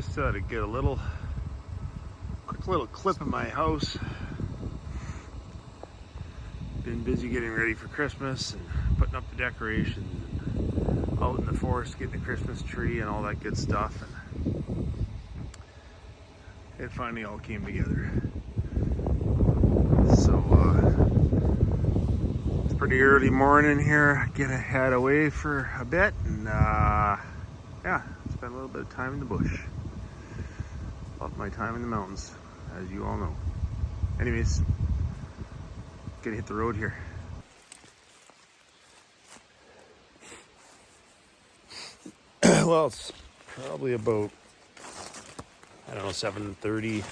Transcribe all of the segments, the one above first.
just thought I'd get a quick little clip of my house. Been busy getting ready for Christmas and putting up the decorations and out in the forest getting the Christmas tree and all that good stuff, and it finally all came together. So it's pretty early morning here. Gonna head away for a bit and yeah, spend a little bit of time in the bush. Love my time in the mountains, as you all know. Anyways, gonna hit the road here. Well, it's probably about, I don't know, 7:30.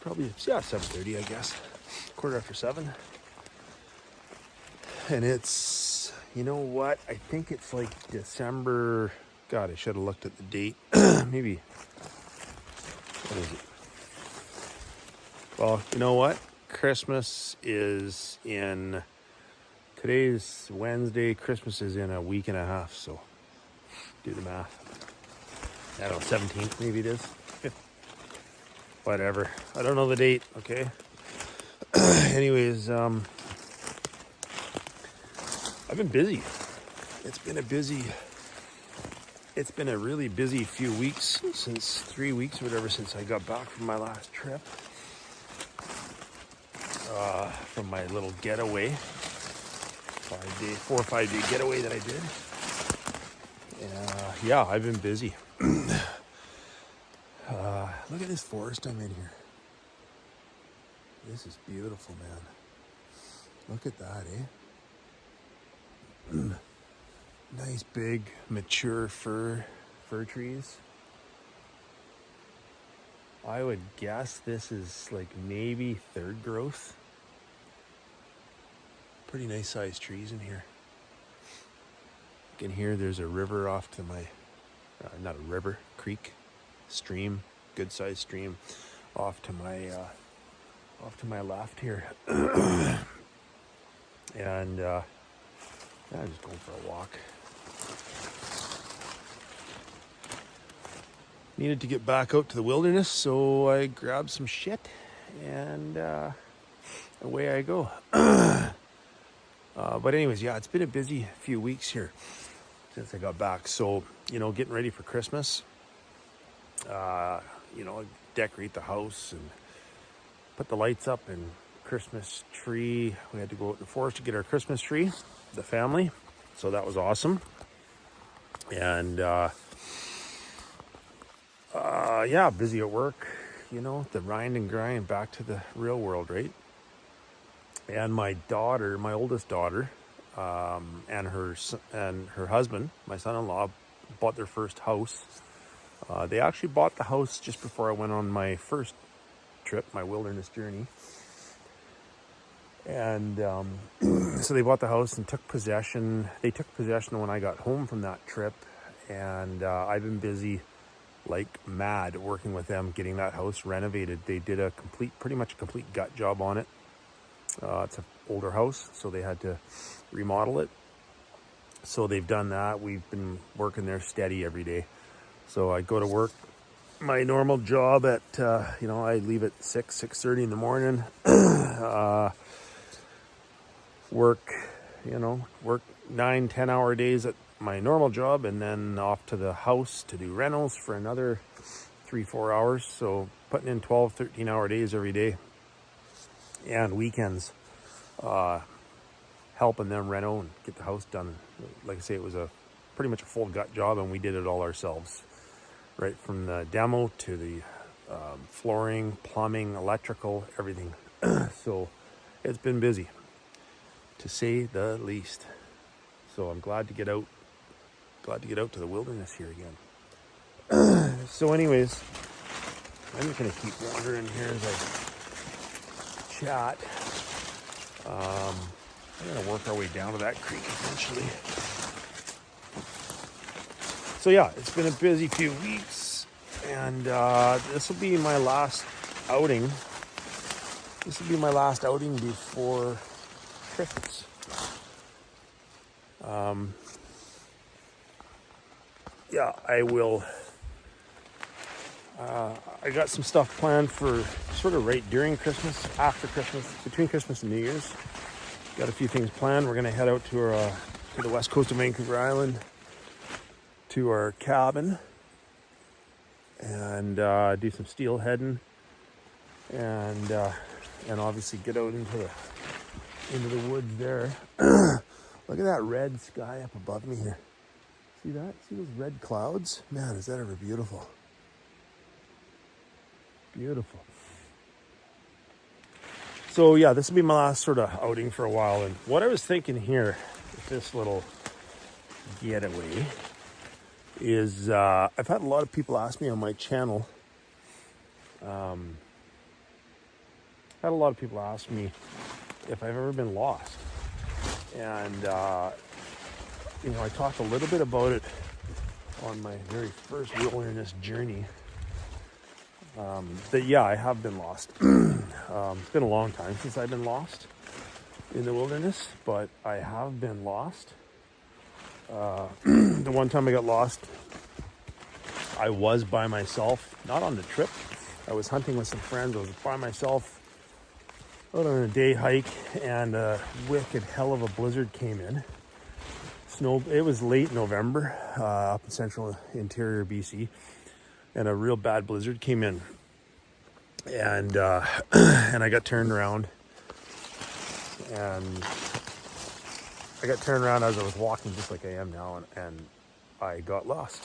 Probably, yeah, 7:30, I guess. 7:15. And it's, you know what? I think it's like December. God, I should have looked at the date. Maybe. What is it? Well, you know what? Christmas is in, today's Wednesday. Christmas is in a week and a half. So do the math. I don't know, 17th maybe it is. Whatever. I don't know the date. Okay. Anyways, I've been busy. It's been a really busy few weeks, since 3 weeks or whatever, since I got back from my last trip. From my little getaway. 4 or 5 day getaway that I did. Yeah, I've been busy. Look at this forest I'm in here. This is beautiful, man. Look at that, eh? Nice big mature fir trees. I would guess this is like maybe third growth. Pretty nice sized trees in here. You can hear there's a river off to my, not a river, creek, stream, good sized stream off to my left here. And yeah, I'm just going for a walk. Needed to get back out to the wilderness, so I grabbed some shit and away I go. But anyways, yeah, it's been a busy few weeks here since I got back. So, you know, getting ready for Christmas, you know, decorate the house and put the lights up and Christmas tree. We had to go out in the forest to get our Christmas tree, the family. So that was awesome. And yeah, busy at work, you know, the grind and grind, back to the real world, right? And my daughter, my oldest daughter, and her husband, my son-in-law, bought their first house. They actually bought the house just before I went on my first trip, my wilderness journey. And so they bought the house and took possession. They took possession when I got home from that trip. And I've been busy like mad working with them, getting that house renovated. They did pretty much a complete gut job on it. It's an older house, so they had to remodel it. So they've done that. We've been working there steady every day. So I go to work, my normal job at, you know, I leave at 6:30 in the morning. Work 9-10 hour days at my normal job, and then off to the house to do rentals for another 3-4 hours. So putting in 12-13 hour days every day, and weekends, helping them reno and get the house done. Like I say, it was pretty much a full gut job, and we did it all ourselves, right from the demo to the flooring, plumbing, electrical, everything. So it's been busy, to say the least. So I'm glad to get out to the wilderness here again. So anyways, I'm just gonna keep wandering here as I chat. We're gonna work our way down to that creek eventually. So yeah, it's been a busy few weeks, and this will be my last outing. This will be my last outing before Christmas. yeah, I will. I got some stuff planned for sort of right during Christmas, after Christmas, between Christmas and New Year's. Got a few things planned. We're going to head out to the west coast of Vancouver Island, to our cabin, and do some steelheading, and obviously get out into the woods there. Look at that red sky up above me here. See that? See those red clouds? Man, is that ever beautiful? Beautiful. So yeah, this will be my last sort of outing for a while. And what I was thinking here with this little getaway is I've had a lot of people ask me on my channel. Had a lot of people ask me if I've ever been lost. And I talked a little bit about it on my very first wilderness journey. That yeah, I have been lost. It's been a long time since I've been lost in the wilderness, but I have been lost. The one time I got lost, I was by myself, not on the trip. I was hunting with some friends. I was by myself out on a day hike, and a wicked hell of a blizzard came in. It was late November up in central interior BC. And a real bad blizzard came in, and and I got turned around, as I was walking, just like I am now, and I got lost,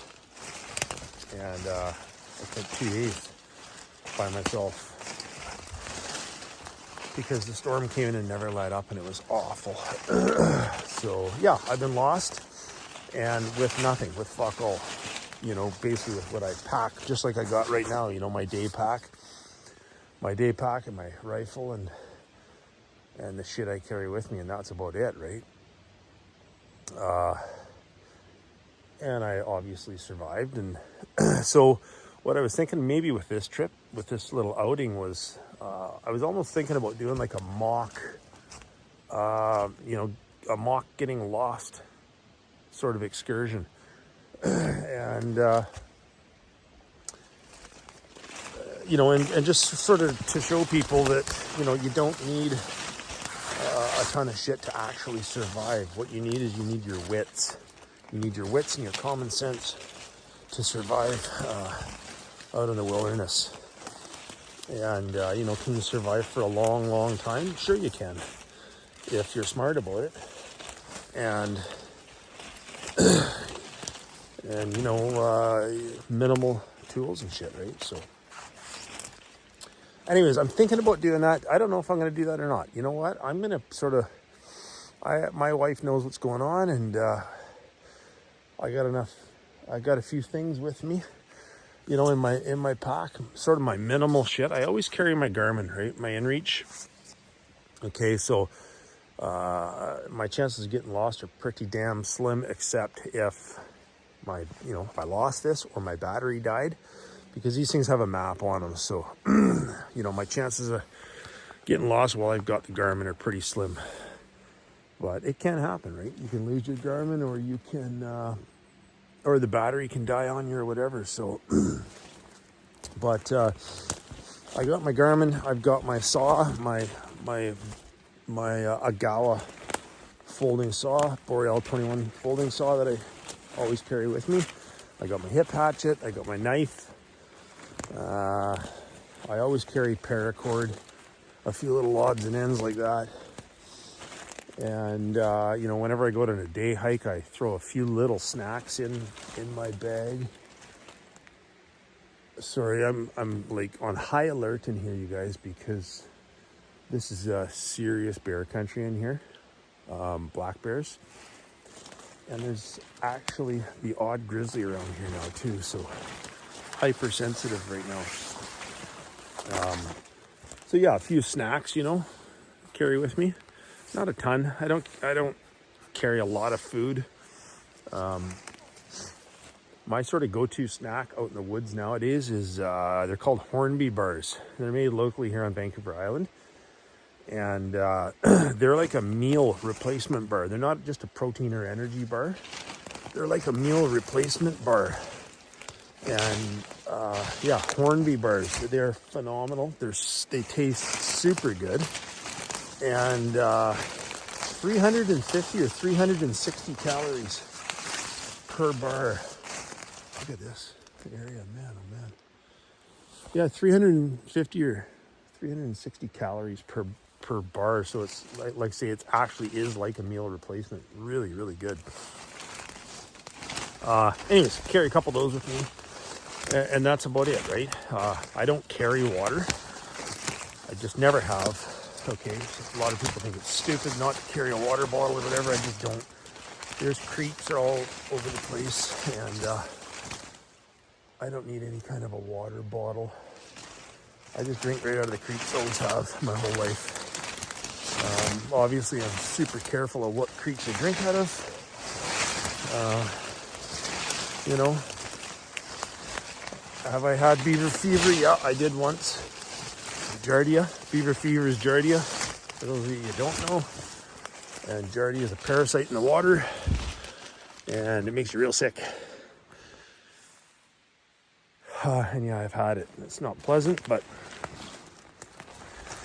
and I spent 2 days by myself because the storm came in and never let up, and it was awful. So yeah, I've been lost, and with nothing, with fuck all. Basically with what I pack, just like I got right now, my day pack and my rifle and the shit I carry with me, and that's about it, right? And I obviously survived, and so what I was thinking maybe with this trip, with this little outing, was I was almost thinking about doing like a mock getting lost sort of excursion. And and just sort of to show people that you don't need a ton of shit to actually survive. What you need is your wits. You need your wits and your common sense to survive out in the wilderness. And can you survive for a long, long time? Sure you can, if you're smart about it. And minimal tools and shit, right? So anyways, I'm thinking about doing that. I don't know if I'm going to do that or not. You know what? I'm going to sort of, my wife knows what's going on, and I got a few things with me, in my pack, sort of my minimal shit. I always carry my Garmin, right? My InReach. Okay, so my chances of getting lost are pretty damn slim, except if if I lost this or my battery died, because these things have a map on them. So, my chances of getting lost while I've got the Garmin are pretty slim. But it can happen, right? You can lose your Garmin, or you can, or the battery can die on you or whatever. So, but I got my Garmin. I've got my saw, my Agawa folding saw, Boreal 21 folding saw that I always carry with me. I got my hip hatchet. I got my knife. I always carry paracord, a few little odds and ends like that. And whenever I go on a day hike, I throw a few little snacks in my bag. Sorry, I'm like on high alert in here, you guys, because this is a serious bear country in here. Black bears. And there's actually the odd grizzly around here now too, so hypersensitive right now. So yeah, a few snacks, carry with me. Not a ton. I don't carry a lot of food. My sort of go-to snack out in the woods nowadays is they're called Hornby bars. They're made locally here on Vancouver Island. And they're like a meal replacement bar. They're not just a protein or energy bar. they're like a meal replacement bar. And yeah, Hornby bars, they're phenomenal. They taste super good. And 350 or 360 calories per bar. Look at this area, man, oh man. Yeah, 350 or 360 calories per bar. So it's like say it actually is like a meal replacement. Really, really good. Anyways, carry a couple of those with me. And that's about it, right? I don't carry water. I just never have. Okay, so a lot of people think it's stupid not to carry a water bottle or whatever. I just don't. There's creeks are all over the place, and I don't need any kind of a water bottle. I just drink right out of the creeks, always have my whole life. Obviously, I'm super careful of what creeks I drink out of. You know, have I had beaver fever? Yeah, I did once. Giardia. Beaver fever is Giardia, for those of you who don't know. And Giardia is a parasite in the water, and it makes you real sick. And yeah, I've had it. It's not pleasant, but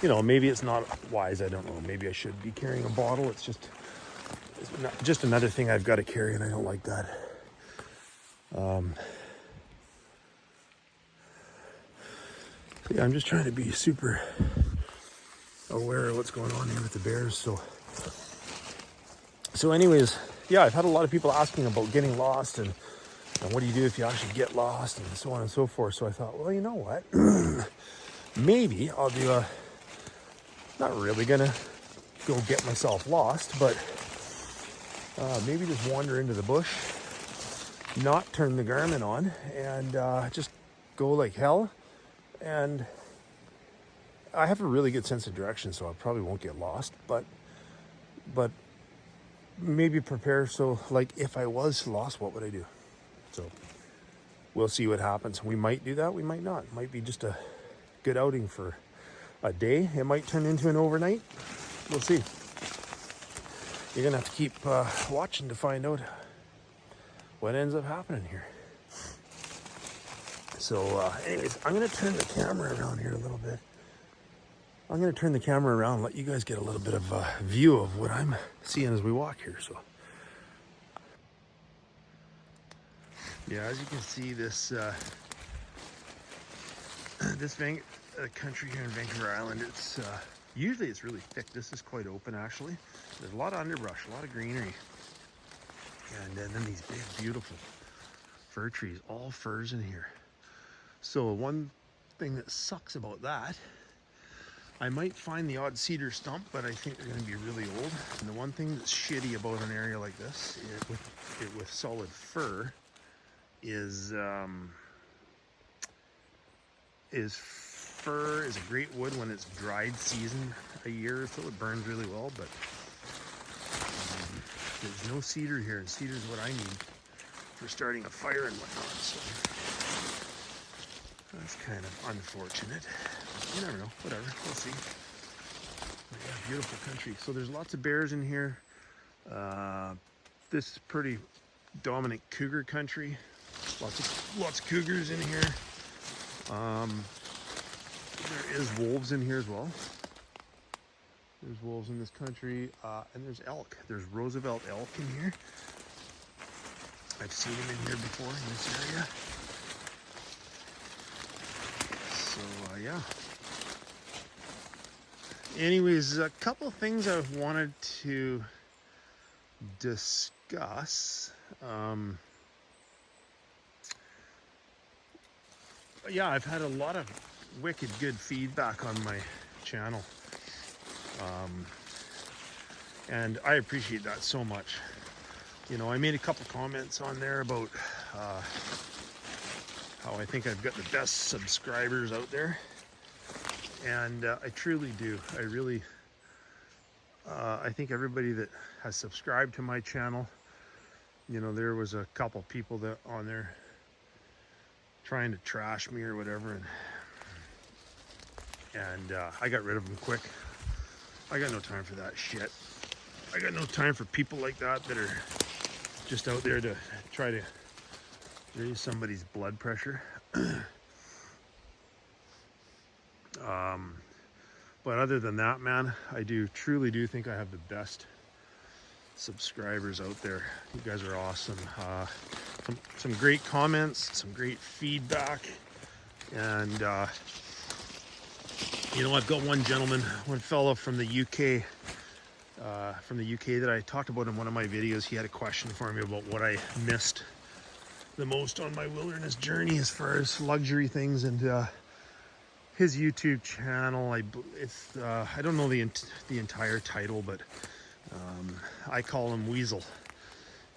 you know, maybe it's not wise. I don't know. Maybe I should be carrying a bottle. It's just another thing I've got to carry, and I don't like that. Yeah, I'm just trying to be super aware of what's going on here with the bears. So anyways, yeah, I've had a lot of people asking about getting lost and what do you do if you actually get lost and so on and so forth. So I thought, well, you know what? Maybe I'll do not really gonna go get myself lost, but maybe just wander into the bush, not turn the Garmin on, and just go like hell. And I have a really good sense of direction, so I probably won't get lost, but maybe prepare. So like if I was lost, what would I do? So we'll see what happens. We might do that, we might not. It might be just a good outing for a day. It might turn into an overnight. We'll see. You're gonna have to keep watching to find out what ends up happening here. So anyways, I'm going to turn the camera around here a little bit. I'm going to turn the camera around and let you guys get a little bit of a view of what I'm seeing as we walk here. So yeah, as you can see, this country here in Vancouver Island, it's usually it's really thick. This is quite open actually. There's a lot of underbrush, a lot of greenery, and then these big beautiful fir trees, all firs in here. So one thing that sucks about that, I might find the odd cedar stump, but I think they're going to be really old. And the one thing that's shitty about an area like this, with solid fir, is fir is a great wood when it's dried season a year or so. It burns really well, but there's no cedar here, and cedar is what I need for starting a fire and whatnot. So that's kind of unfortunate. You never know. Whatever. We'll see. But yeah, beautiful country. So there's lots of bears in here. This is pretty dominant cougar country. Lots of cougars in here. There is wolves in here as well. There's wolves in this country, and there's elk. There's Roosevelt elk in here. I've seen them in here before in this area. So yeah. Anyways, a couple things I've wanted to discuss. Yeah, I've had a lot of wicked good feedback on my channel. And I appreciate that so much. You know, I made a couple comments on there about how I think I've got the best subscribers out there. And I truly do. I really, I think everybody that has subscribed to my channel, you know, there was a couple people that on there trying to trash me or whatever, and I got rid of them quick. I got no time for that shit. I got no time for people like that that are just out there to try to raise somebody's blood pressure. But other than that, man, I truly do think I have the best subscribers out there. You guys are awesome. Some great comments, some great feedback, and you know, I've got one fellow from the UK, that I talked about in one of my videos. He had a question for me about what I missed the most on my wilderness journey as far as luxury things, and his YouTube channel, I don't know the entire title, but I call him Weasel.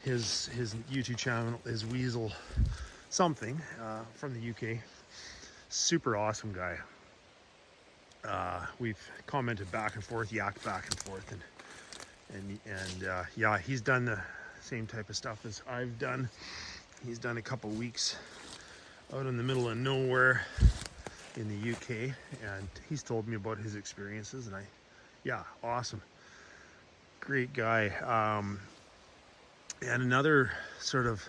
His YouTube channel is Weasel something, from the UK. Super awesome guy. We've commented back and forth, yacked back and forth, and yeah, he's done the same type of stuff as I've done. He's done a couple weeks out in the middle of nowhere in the UK, and he's told me about his experiences, and yeah, awesome, great guy. And another sort of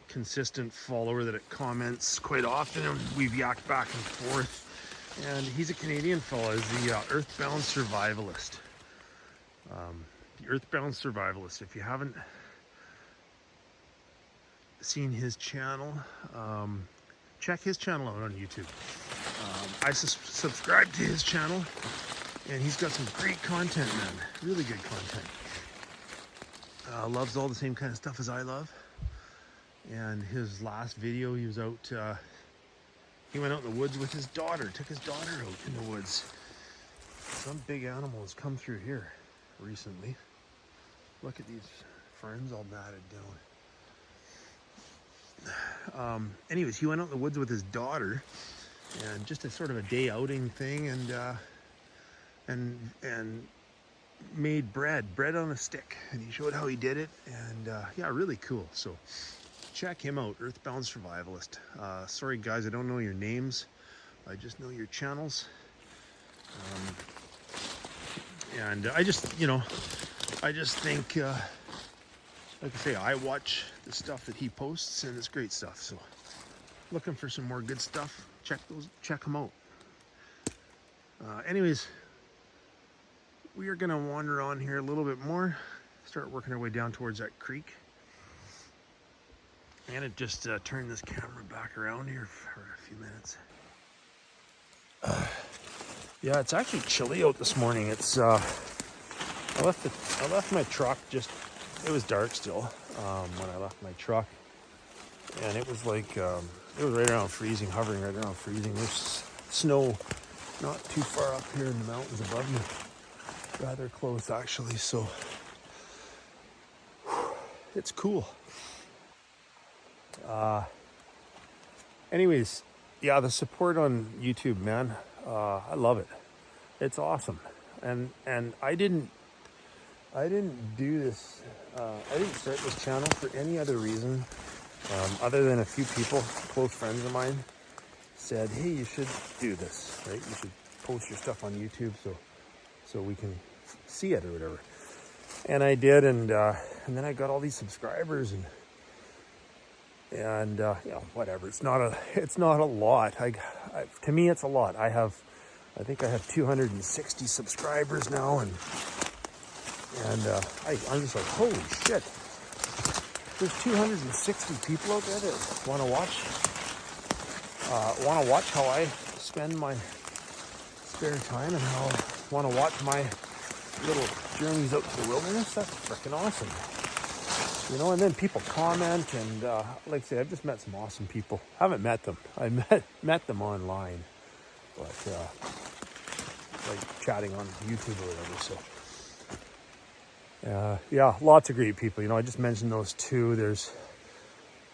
consistent follower that it comments quite often, and we've yacked back and forth, and he's a Canadian fella, is the Earthbound Survivalist. The Earthbound Survivalist, if you haven't seen his channel, check his channel out on YouTube. I subscribe to his channel, and he's got some great content, man. Really good content. Loves all the same kind of stuff as I love. And his last video, he was out, he went out in the woods with his daughter, took his daughter out in the woods. Some big animal has come through here recently. Look at these ferns all matted down. Anyways, he went out in the woods with his daughter, and just a sort of a day outing thing, and made bread on a stick, and he showed how he did it, and yeah, really cool. So check him out, Earthbound Survivalist. Sorry guys, I don't know your names, I just know your channels. And I just think, like I say, I watch the stuff that he posts, and it's great stuff. So looking for some more good stuff, check them out. Anyways, we are gonna wander on here a little bit more, start working our way down towards that creek. I'm gonna just turn this camera back around here for a few minutes. Yeah, it's actually chilly out this morning. It's I left my truck it was dark still when I left my truck, and it was like it was right around freezing, hovering right around freezing. There's snow not too far up here in the mountains above me, rather close actually, so it's cool. Anyways, yeah, the support on YouTube, man, I love it. It's awesome. And I didn't do this, I didn't start this channel for any other reason, other than a few people, close friends of mine, said, hey, you should do this, right? You should post your stuff on YouTube so we can see it or whatever. And I did, and then I got all these subscribers, and yeah, whatever. It's not a lot. To me, it's a lot. I think I have 260 subscribers now, and I'm just like, holy shit. There's 260 people out there that want to watch how I spend my spare time, and want to watch my little journeys out to the wilderness. That's freaking awesome. You know, and then people comment, and like I say, I've just met some awesome people. I haven't met them. I met them online, but like chatting on YouTube or whatever. So yeah, lots of great people. You know, I just mentioned those two. There's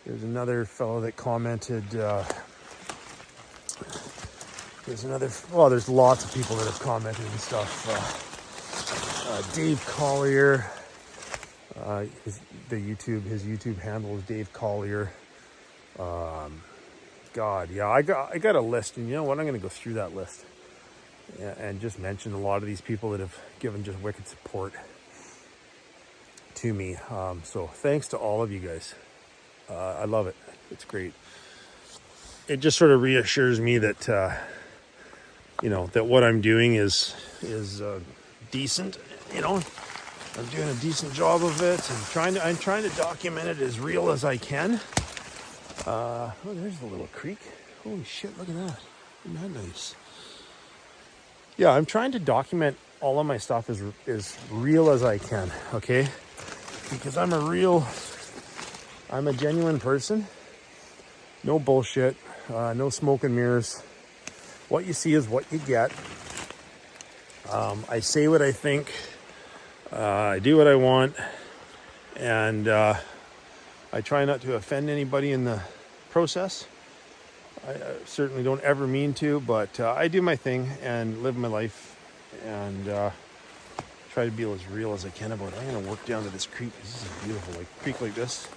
another fellow that commented. There's lots of people that have commented and stuff. Dave Collier. His YouTube handle is Dave Collier. God, yeah, I got a list, and you know what? I'm going to go through that list and just mention a lot of these people that have given just wicked support. to me. So thanks to all of you guys. I love it. It's great. It just sort of reassures me that that what I'm doing is decent. I'm doing a decent job of it, and I'm trying to document it as real as I can. Oh, there's the little creek. Holy shit! Look at that. Isn't that nice? Yeah, I'm trying to document all of my stuff as real as I can. Okay, because I'm a genuine person. No bullshit. No smoke and mirrors. What you see is what you get. I say what I think. I do what I want. And I try not to offend anybody in the process. I certainly don't ever mean to, but I do my thing and live my life and try to be as real as I can about it. I'm going to work down to this creek. This is beautiful. Like a creek like this.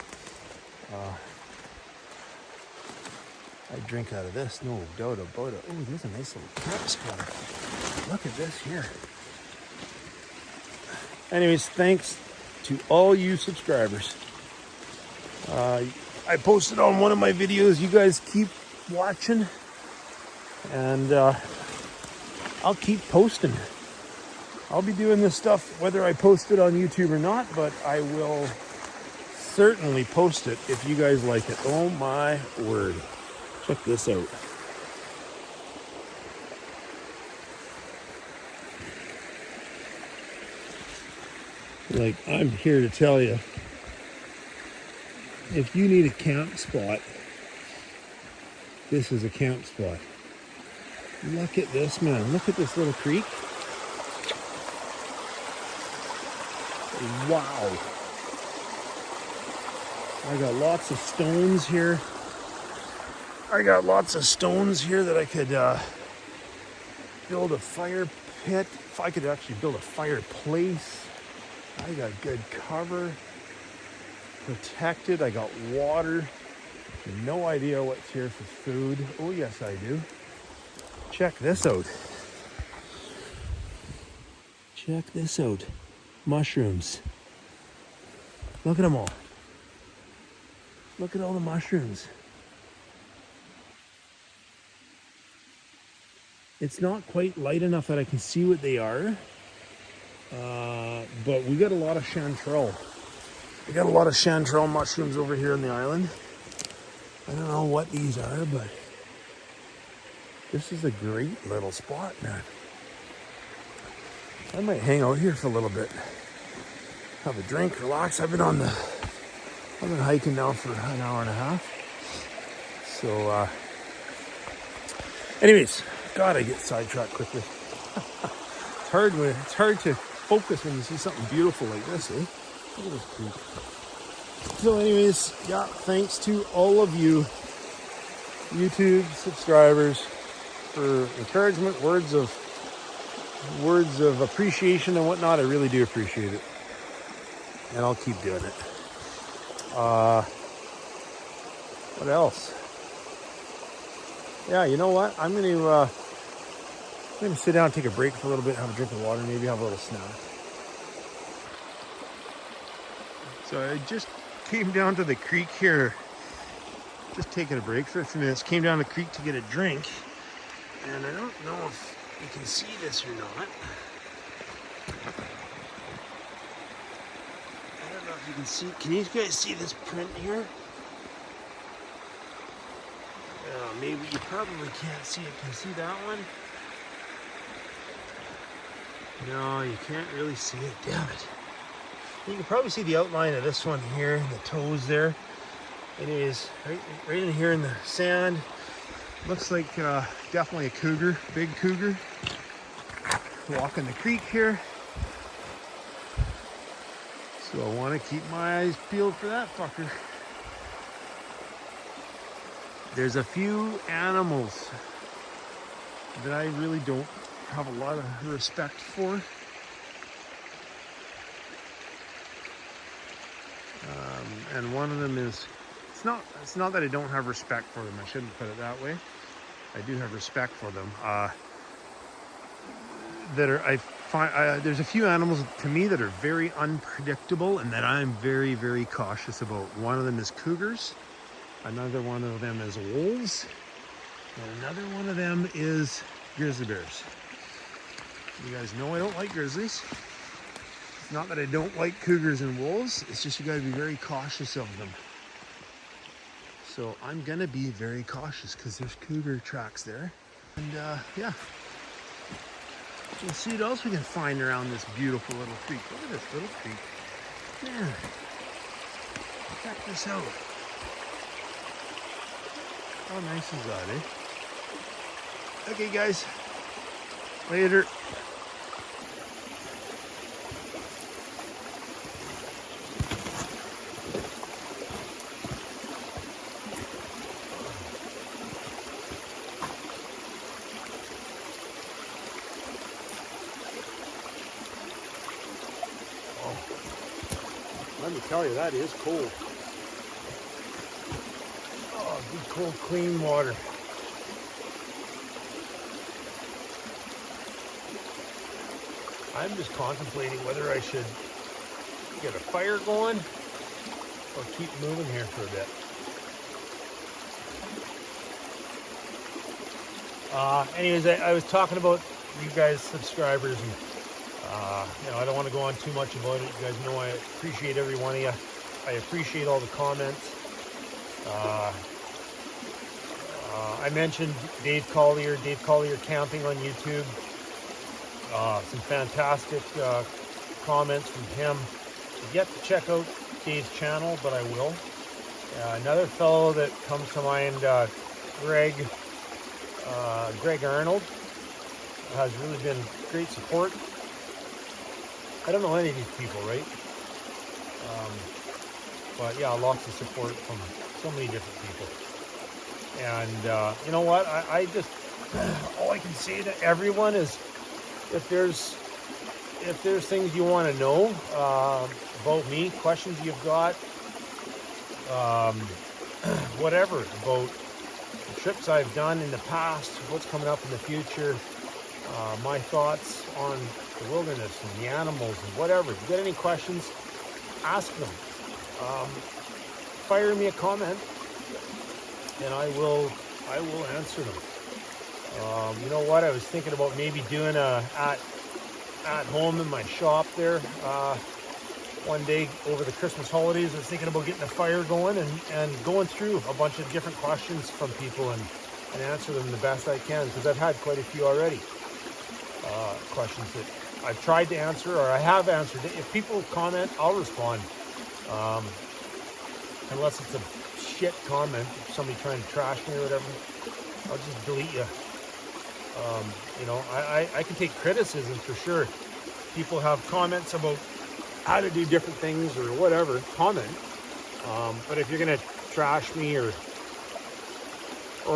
I drink out of this, no doubt about it. Oh, there's a nice little camp spot. Look at this here. Anyways, thanks to all you subscribers. I posted on one of my videos. You guys keep watching, and I'll keep posting. I'll be doing this stuff whether I post it on YouTube or not, but I will certainly post it if you guys like it. Oh my word. Check this out. Like, I'm here to tell you, if you need a camp spot, this is a camp spot. Look at this, man. Look at this little creek. Wow. I got lots of stones here. That I could build a fire pit. If I could actually build a fireplace. I got good cover. Protected. I got water. No idea what's here for food. Oh, yes, I do. Check this out. Check this out. Mushrooms. Look at them all. Look at all the mushrooms. It's not quite light enough that I can see what they are. But we got a lot of chanterelle. We got a lot of chanterelle mushrooms over here on the island. I don't know what these are, but this is a great little spot, man. I might hang out here for a little bit. Have a drink, relax. I've been hiking now for an hour and a half. So, anyways, God, I get sidetracked quickly. It's hard to focus when you see something beautiful like this, eh? Look at this creek. So anyways, yeah, thanks to all of you YouTube subscribers for encouragement, words of appreciation and whatnot. I really do appreciate it. And I'll keep doing it. What else? Yeah, you know what? I'm gonna sit down, take a break for a little bit, have a drink of water, maybe have a little snack. So I just came down to the creek here, just taking a break for a few minutes. Came down the creek to get a drink, and I don't know if you can see this or not. I don't know if you can see. Can you guys see this print here? Maybe you probably can't see it. Can you see that one? No, you can't really see it. Damn it. You can probably see the outline of this one here, the toes there. It is right in here in the sand. Looks like definitely a cougar, big cougar. Walking the creek here. So I want to keep my eyes peeled for that fucker. There's a few animals that I really don't have a lot of respect for. And one of them is, it's not that I don't have respect for them. I shouldn't put it that way. I do have respect for them. there's a few animals to me that are very unpredictable and that I'm very, very cautious about. One of them is cougars. Another one of them is wolves. And another one of them is grizzly bears. You guys know I don't like grizzlies. It's not that I don't like cougars and wolves. It's just you got to be very cautious of them. So I'm going to be very cautious because there's cougar tracks there. And yeah. We'll see what else we can find around this beautiful little creek. Look at this little creek. Man, check this out. How nice is that, eh? Okay, guys. Later. Let me tell you, that is cold. Oh, good cold, clean water. I'm just contemplating whether I should get a fire going or keep moving here for a bit. Anyways, I was talking about you guys subscribers, and I don't want to go on too much about it. You guys know I appreciate every one of you. I appreciate all the comments. I mentioned Dave Collier Camping on YouTube. Some fantastic comments from him. I've yet to check out Dave's channel, but I will. Another fellow that comes to mind, Greg Arnold, has really been great support. I don't know any of these people, right? But yeah, lots of support from so many different people. And you know what? I just, all I can say to everyone is, if there's things you want to know about me, questions you've got, whatever, about the trips I've done in the past, what's coming up in the future, my thoughts on the wilderness and the animals and whatever. If you got any questions, ask them. Fire me a comment and I will answer them. You know what? I was thinking about maybe doing a at home in my shop there one day over the Christmas holidays. I was thinking about getting a fire going and going through a bunch of different questions from people and answer them the best I can, because I've had quite a few already. Questions that I've tried to answer or I have answered. If people comment, I'll respond. Unless it's a shit comment, somebody trying to trash me or whatever, I'll just delete you. I can take criticism for sure. People have comments about how to do different things or whatever, comment. But if you're gonna trash me or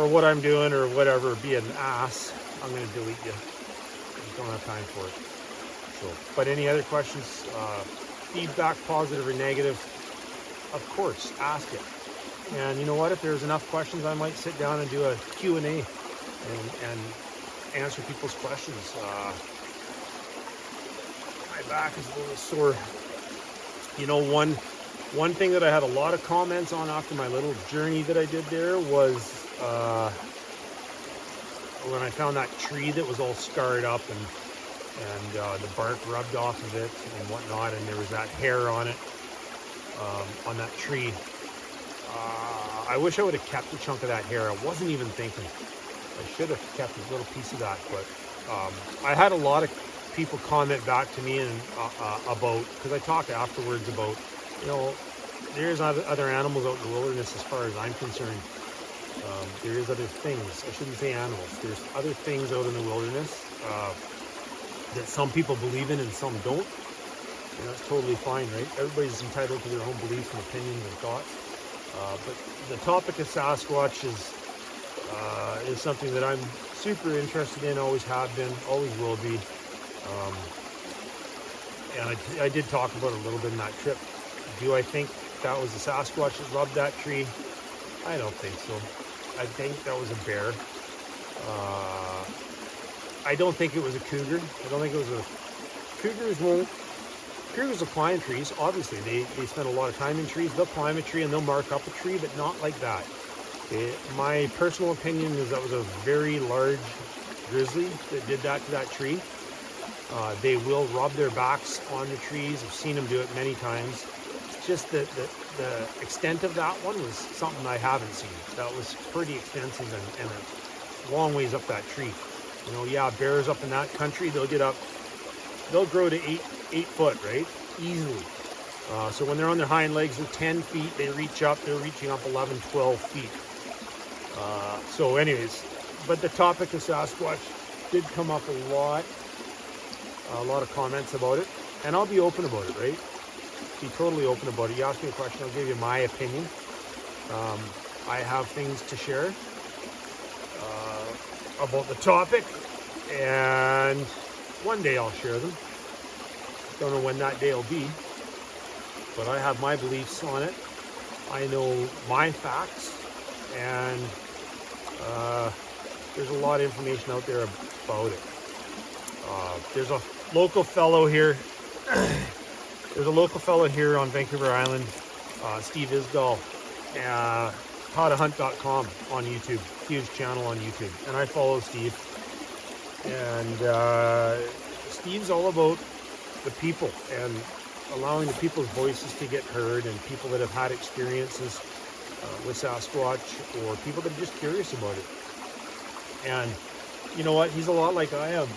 what I'm doing or whatever, be an ass, I'm gonna delete you. I don't have time for it. So, but any other questions, feedback, positive or negative, of course, ask it. And you know what? If there's enough questions, I might sit down and do a Q&A and answer people's questions. My back is a little sore. You know, one thing that I had a lot of comments on after my little journey that I did there was when I found that tree that was all scarred up and the bark rubbed off of it and whatnot, and there was that hair on it, on that tree. I wish I would have kept a chunk of that hair. I wasn't even thinking. I should have kept a little piece of that, but I had a lot of people comment back to me and about, because I talked afterwards about, there's other animals out in the wilderness as far as I'm concerned. There is other things. I shouldn't say animals. There's other things out in the wilderness that some people believe in and some don't. And that's totally fine, right? Everybody's entitled to their own beliefs and opinions and thoughts. But the topic of Sasquatch is something that I'm super interested in, always have been, always will be. And I did talk about it a little bit in that trip. Do I think that was a Sasquatch that rubbed that tree? I don't think so. I think that was a bear. I don't think it was a cougar. I don't think it was cougars will climb trees. Obviously, they spend a lot of time in trees. They'll climb a tree and they'll mark up a tree, but not like that. My personal opinion is that was a very large grizzly that did that to that tree. They will rub their backs on the trees. I've seen them do it many times. Just the extent of that one was something I haven't seen. That was pretty extensive and a long ways up that tree. You know, yeah, bears up in that country, they'll grow to 8 foot, right? Easily. So when they're on their hind legs, they're 10 feet. They reach up, they're reaching up 11, 12 feet. So anyways, but the topic of Sasquatch did come up a lot of comments about it, and I'll be open about it, right? Be totally open about it. You ask me a question, I'll give you my opinion. I have things to share about the topic, and one day I'll share them. Don't know when that day will be, but I have my beliefs on it. I know my facts, and there's a lot of information out there about it. There's a local fellow here. There's a local fellow here on Vancouver Island, Steve Isgall, howtohunt.com on YouTube. Huge channel on YouTube, and I follow Steve. And Steve's all about the people and allowing the people's voices to get heard, and people that have had experiences with Sasquatch, or people that are just curious about it. And you know what? He's a lot like I am.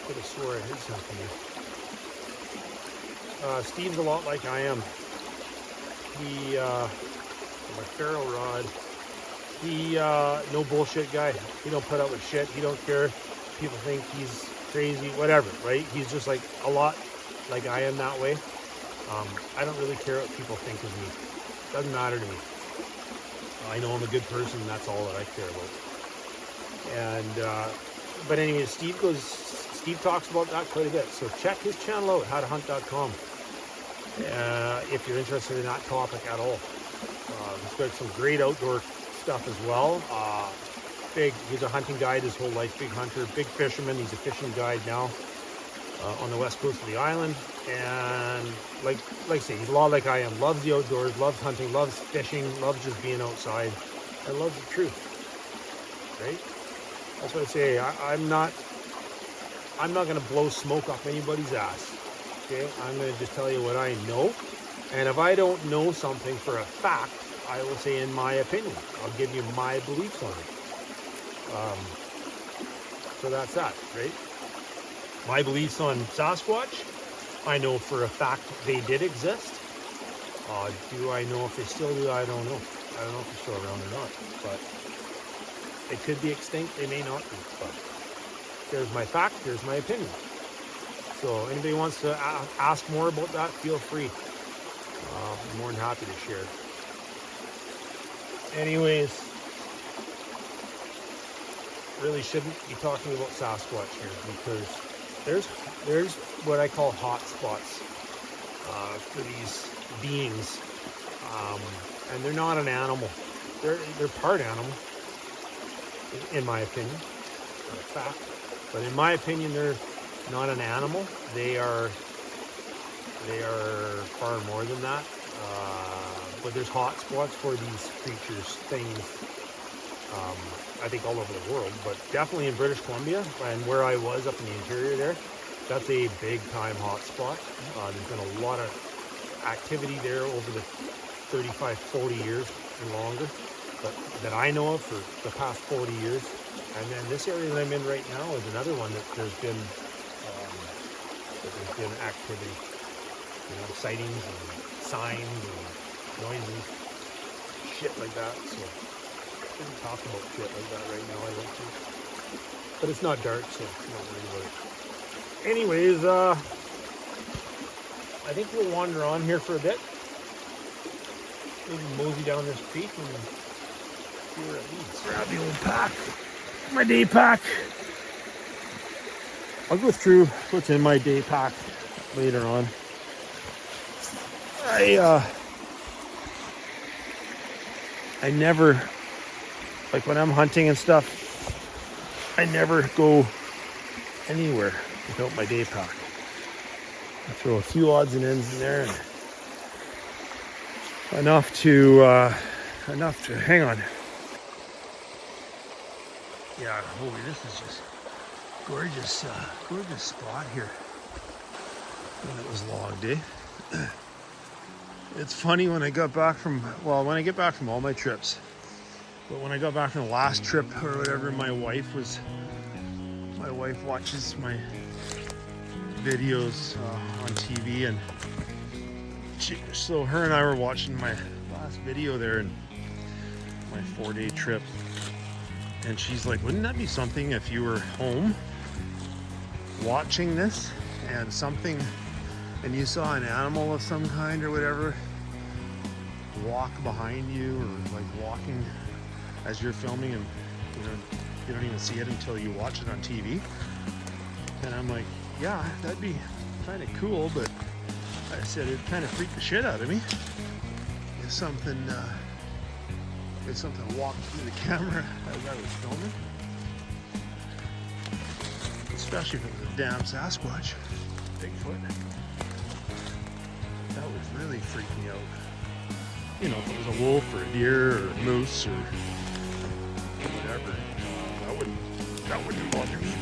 Could have swore I heard something there. Steve's a lot like I am. He, my ferro rod, he, no bullshit guy. He don't put up with shit. He don't care. People think he's crazy, whatever, right? He's just like a lot like I am that way. I don't really care what people think of me. Doesn't matter to me. I know I'm a good person, and that's all that I care about. And, but anyway, Steve talks about that quite a bit. So check his channel out, howtohunt.com, if you're interested in that topic at all. He's got some great outdoor stuff as well. He's a hunting guide his whole life, big hunter, big fisherman. He's a fishing guide now on the west coast of the island. And like I say, he's a lot like I am. Loves the outdoors, loves hunting, loves fishing, loves just being outside, and loves the truth, right? That's what I say. I'm not going to blow smoke up anybody's ass. Okay, I'm going to just tell you what I know, and if I don't know something for a fact, I will say in my opinion. I'll give you my beliefs on it. So that's that, right? My beliefs on Sasquatch, I know for a fact they did exist. Do I know if they still do? I don't know. I don't know if they're still around or not, but they could be extinct, they may not be, but there's my fact, there's my opinion. So anybody wants to ask more about that, feel free. I'm more than happy to share. Anyways, really shouldn't be talking about Sasquatch here, because there's what I call hot spots for these beings, and they're not an animal. They're part animal, in my opinion, not a fact. But in my opinion, they're not an animal. They are far more than that. But there's hot spots for these creatures, things. I think all over the world, but definitely in British Columbia and where I was up in the interior there, that's a big time hot spot. There's been a lot of activity there over the 35, 40 years and longer, but that I know of for the past 40 years. And then this area that I'm in right now is another one that there's been activity, you know, sightings and signs and noises, shit like that. So I shouldn't talk about shit like that right now, I don't think. But it's not dark, so I'm not worried about it. Anyways, I think we'll wander on here for a bit. Maybe mosey down this creek and see where it leads. Grab the old pack. My day pack. I'll go through what's in my day pack later on. I never Like when I'm hunting and stuff, I never go anywhere without my day pack. I throw a few odds and ends in there, and enough to hang on. Yeah, holy, this is just gorgeous, gorgeous spot here. When it was logged, eh? It's funny when I got back from, when I get back from all my trips, but when I got back from the last trip or whatever, my wife watches my videos on TV, and so her and I were watching my last video there in my 4-day trip, and she's like, wouldn't that be something if you were home watching this and you saw an animal of some kind or whatever walk behind you, or like walking as you're filming, and you don't even see it until you watch it on TV. And I'm like, yeah, that'd be kind of cool, but I said it'd kind of freak the shit out of me if something walked through the camera as I was filming, especially if it was a damn Sasquatch, Bigfoot. That would really freak me out. If it was a wolf or a deer or a moose or whatever, that wouldn't bother me.